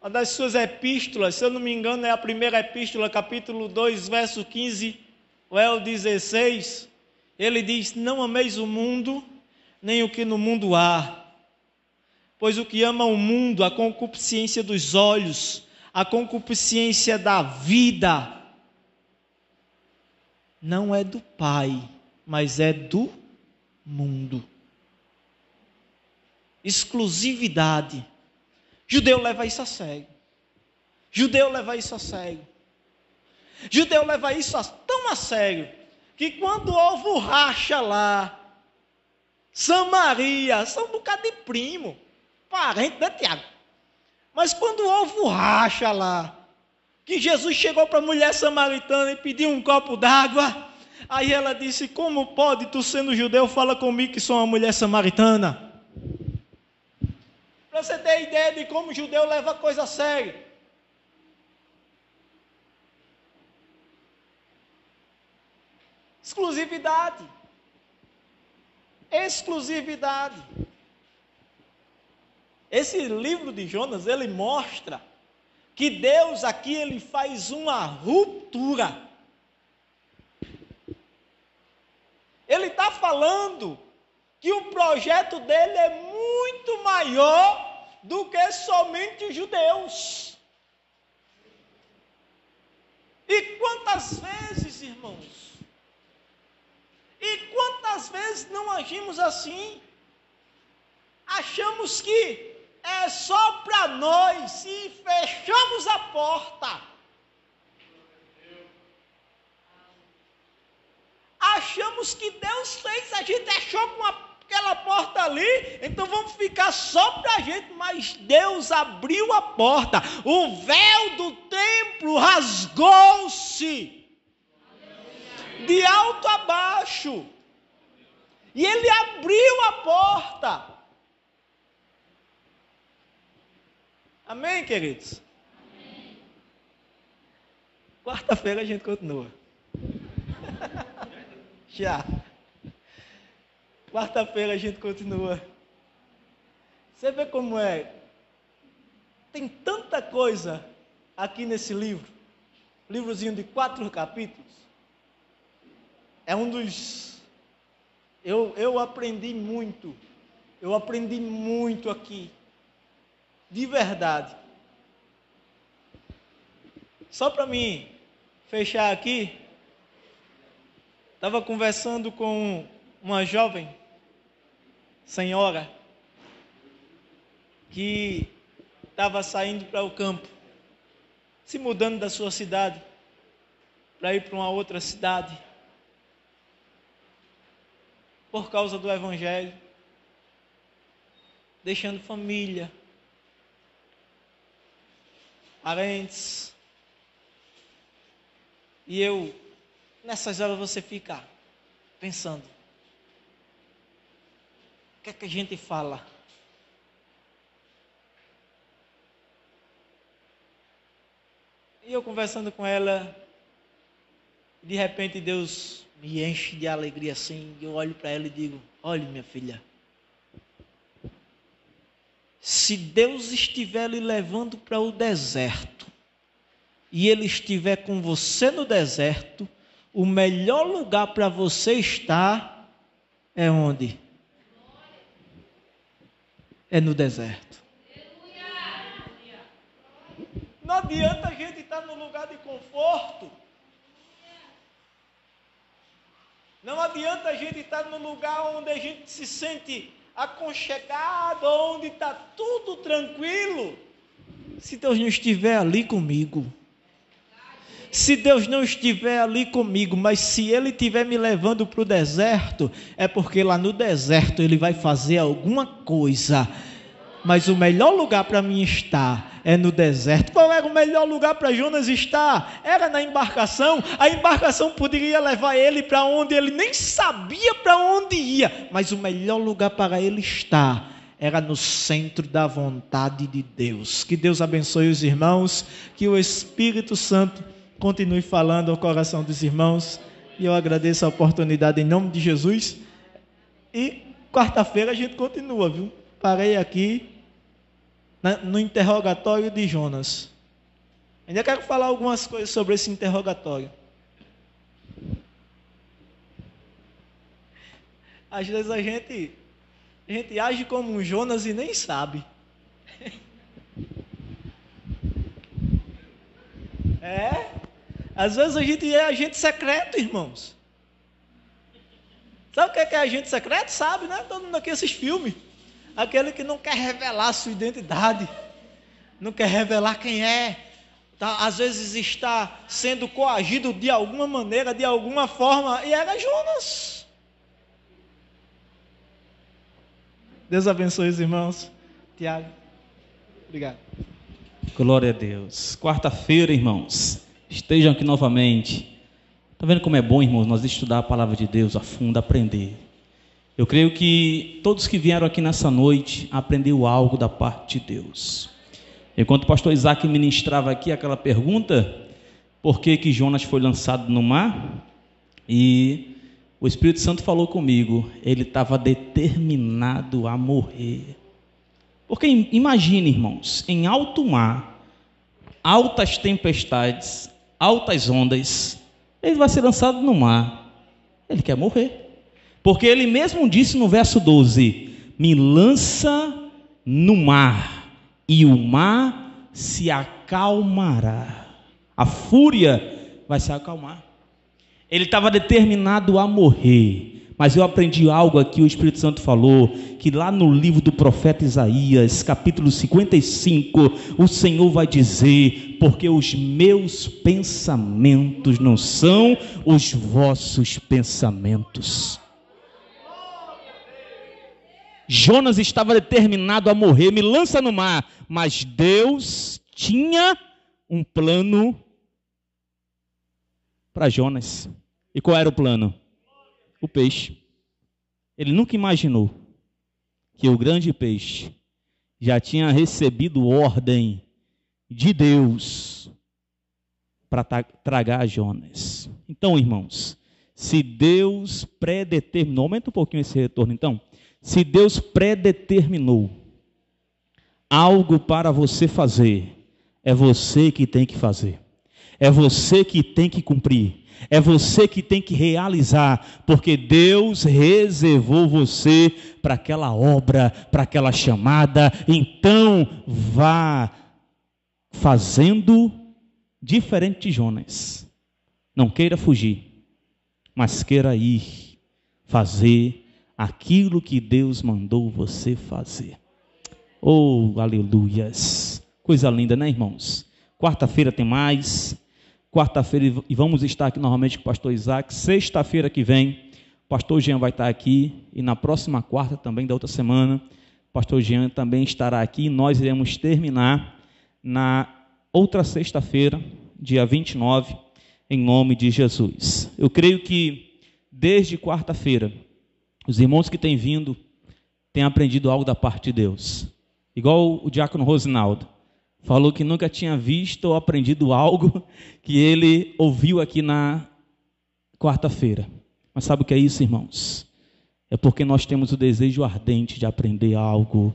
uma das suas epístolas, se eu não me engano, é a primeira epístola, capítulo 2, verso 15 ou 16, ele diz: não ameis o mundo, nem o que no mundo há, pois o que ama o mundo, a concupiscência dos olhos, a concupiscência da vida, não é do Pai, mas é do mundo. Exclusividade. Judeu leva isso a sério. Judeu leva isso a sério. Judeu leva isso tão a sério que quando o ovo racha lá, Samaria, são um bocado de primo, parente, né, Tiago? Mas quando o ovo racha lá, que Jesus chegou para a mulher samaritana e pediu um copo d'água, aí ela disse: como pode, tu sendo judeu, fala comigo que sou uma mulher samaritana? Para você ter ideia de como o judeu leva a coisa a sério. Exclusividade. Exclusividade. Esse livro de Jonas, ele mostra que Deus aqui, ele faz uma ruptura. Ele está falando que o projeto dele é muito maior do que somente os judeus. E quantas vezes, irmãos, e quantas vezes não agimos assim? Achamos que é só para nós e fechamos a porta. Achamos que Deus fez, a gente achou com aquela porta ali, então vamos ficar só para a gente, mas Deus abriu a porta, o véu do templo rasgou-se, de alto a baixo, e Ele abriu a porta. Amém, queridos? Amém. Quarta-feira a gente continua. Já. Quarta-feira a gente continua. Você vê como é? Tem tanta coisa aqui nesse livro. Livrozinho de 4 capítulos. É um dos... Eu aprendi muito. Eu aprendi muito aqui. De verdade. Só para mim fechar aqui. Estava conversando com uma jovem senhora que estava saindo para o campo, se mudando da sua cidade para ir para uma outra cidade, por causa do Evangelho, deixando família, parentes. E eu, nessas horas você fica pensando, o que é que a gente fala? E eu conversando com ela, de repente Deus me enche de alegria assim, eu olho para ela e digo, olhe minha filha, se Deus estiver lhe levando para o deserto, e Ele estiver com você no deserto, o melhor lugar para você estar é onde? É no deserto. Não adianta a gente estar no lugar de conforto. Não adianta a gente estar no lugar onde a gente se sente aconchegado, onde está tudo tranquilo, se Deus não estiver ali comigo. Se Deus não estiver ali comigo, mas se Ele estiver me levando para o deserto, é porque lá no deserto Ele vai fazer alguma coisa. Mas o melhor lugar para mim estar é no deserto. Qual era o melhor lugar para Jonas estar? Era na embarcação. A embarcação poderia levar ele para onde ele nem sabia para onde ia. Mas o melhor lugar para ele estar era no centro da vontade de Deus. Que Deus abençoe os irmãos, que o Espírito Santo continue falando ao coração dos irmãos. E eu agradeço a oportunidade em nome de Jesus. E quarta-feira a gente continua, viu? Parei aqui no interrogatório de Jonas. Ainda quero falar algumas coisas sobre esse interrogatório. Às vezes a gente age como um Jonas e nem sabe. Às vezes a gente é agente secreto, irmãos. Sabe o que é agente secreto? Sabe, né? Todo mundo aqui assiste filme. Aquele que não quer revelar a sua identidade, não quer revelar quem é, às vezes está sendo coagido de alguma maneira, de alguma forma, e era Jonas. Deus abençoe os irmãos. Tiago, obrigado. Glória a Deus. Quarta-feira, irmãos, estejam aqui novamente. Está vendo como é bom, irmãos, nós estudar a palavra de Deus a fundo, aprender. Eu creio que todos que vieram aqui nessa noite aprenderam algo da parte de Deus. Enquanto o pastor Isaac ministrava aqui aquela pergunta, por que Jonas foi lançado no mar? E o Espírito Santo falou comigo, ele estava determinado a morrer. Porque imagine, irmãos, em alto mar, altas tempestades, altas ondas, ele vai ser lançado no mar, ele quer morrer. Porque ele mesmo disse no verso 12, me lança no mar, e o mar se acalmará. A fúria vai se acalmar. Ele estava determinado a morrer. Mas eu aprendi algo aqui, o Espírito Santo falou, que lá no livro do profeta Isaías, capítulo 55, o Senhor vai dizer, porque os meus pensamentos não são os vossos pensamentos. Jonas estava determinado a morrer, me lança no mar, mas Deus tinha um plano para Jonas. E qual era o plano? O peixe. Ele nunca imaginou que o grande peixe já tinha recebido ordem de Deus para tragar Jonas. Então, irmãos, se Deus predeterminou, aumenta um pouquinho esse retorno então. Se Deus predeterminou algo para você fazer, é você que tem que fazer. É você que tem que cumprir. É você que tem que realizar, porque Deus reservou você para aquela obra, para aquela chamada. Então, vá fazendo diferente de Jonas. Não queira fugir, mas queira ir fazer aquilo que Deus mandou você fazer. Oh, aleluias. Coisa linda, né, irmãos? Quarta-feira tem mais. Quarta-feira, e vamos estar aqui novamente com o pastor Isaac. Sexta-feira que vem, o pastor Jean vai estar aqui. E na próxima quarta também, da outra semana, o pastor Jean também estará aqui. E nós iremos terminar na outra sexta-feira, dia 29, em nome de Jesus. Eu creio que desde quarta-feira, os irmãos que têm vindo têm aprendido algo da parte de Deus. Igual o diácono Rosinaldo falou que nunca tinha visto ou aprendido algo que ele ouviu aqui na quarta-feira. Mas sabe o que é isso, irmãos? É porque nós temos o desejo ardente de aprender algo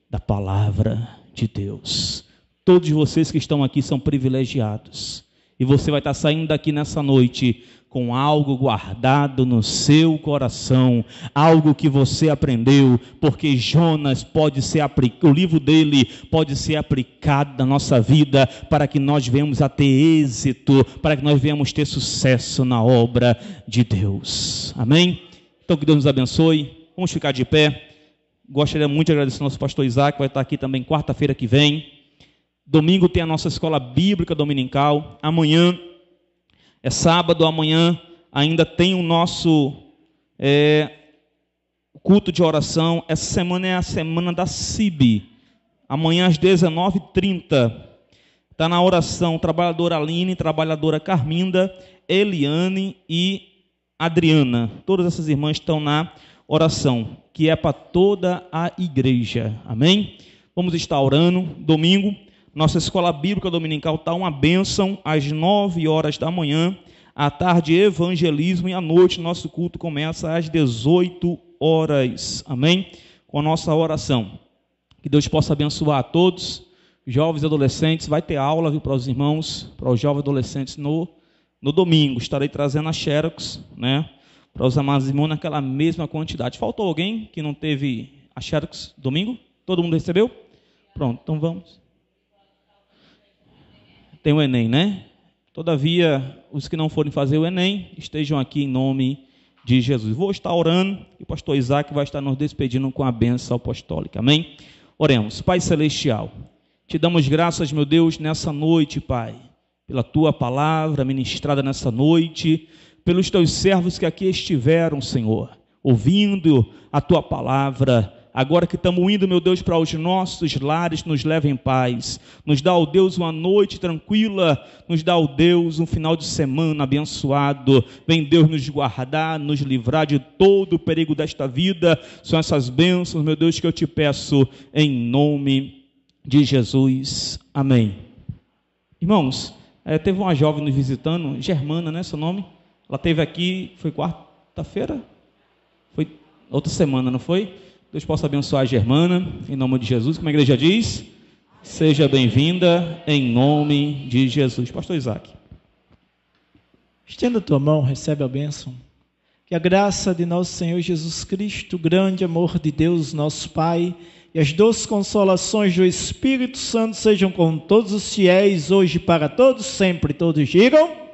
da palavra de Deus. Todos vocês que estão aqui são privilegiados. E você vai estar saindo daqui nessa noite com algo guardado no seu coração, algo que você aprendeu, porque Jonas pode ser aplicado, o livro dele pode ser aplicado na nossa vida, para que nós venhamos a ter êxito, para que nós venhamos ter sucesso na obra de Deus. Amém? Então que Deus nos abençoe. Vamos ficar de pé. Gostaria muito de agradecer ao nosso pastor Isaac, que vai estar aqui também quarta-feira que vem. Domingo tem a nossa escola bíblica dominical. Amanhã é sábado, amanhã ainda tem o nosso culto de oração. Essa semana é a semana da CIB. Amanhã às 19h30. Está na oração trabalhadora Aline, trabalhadora Carminda, Eliane e Adriana. Todas essas irmãs estão na oração, que é para toda a igreja. Amém? Vamos estar orando. Domingo, nossa escola bíblica dominical está uma bênção, às 9h da manhã, à tarde evangelismo e à noite nosso culto começa às 18h. Amém? Com a nossa oração. Que Deus possa abençoar a todos, jovens e adolescentes. Vai ter aula, viu, para os irmãos, para os jovens e adolescentes no domingo. Estarei trazendo a Xerox, né, para os amados irmãos naquela mesma quantidade. Faltou alguém que não teve a Xerox domingo? Todo mundo recebeu? Pronto, então vamos. Tem o Enem, né? Todavia, os que não forem fazer o Enem, estejam aqui em nome de Jesus. Vou estar orando e o pastor Isaac vai estar nos despedindo com a bênção apostólica. Amém? Oremos. Pai Celestial, te damos graças, meu Deus, nessa noite, Pai, pela tua palavra ministrada nessa noite, pelos teus servos que aqui estiveram, Senhor, ouvindo a tua palavra. Agora que estamos indo, meu Deus, para os nossos lares, nos leva em paz. Nos dá, ó Deus, uma noite tranquila. Nos dá, ó Deus, um final de semana abençoado. Vem, Deus, nos guardar, nos livrar de todo o perigo desta vida. São essas bênçãos, meu Deus, que eu te peço em nome de Jesus. Amém. Irmãos, teve uma jovem nos visitando, Germana, né, seu nome? Ela esteve aqui, foi quarta-feira? Foi outra semana, não foi? Deus possa abençoar a Germana, em nome de Jesus. Como a igreja diz, seja bem-vinda em nome de Jesus. Pastor Isaac. Estenda a tua mão, recebe a bênção. Que a graça de nosso Senhor Jesus Cristo, o grande amor de Deus, nosso Pai, e as doces consolações do Espírito Santo sejam com todos os fiéis, hoje para todos, sempre. Todos digam...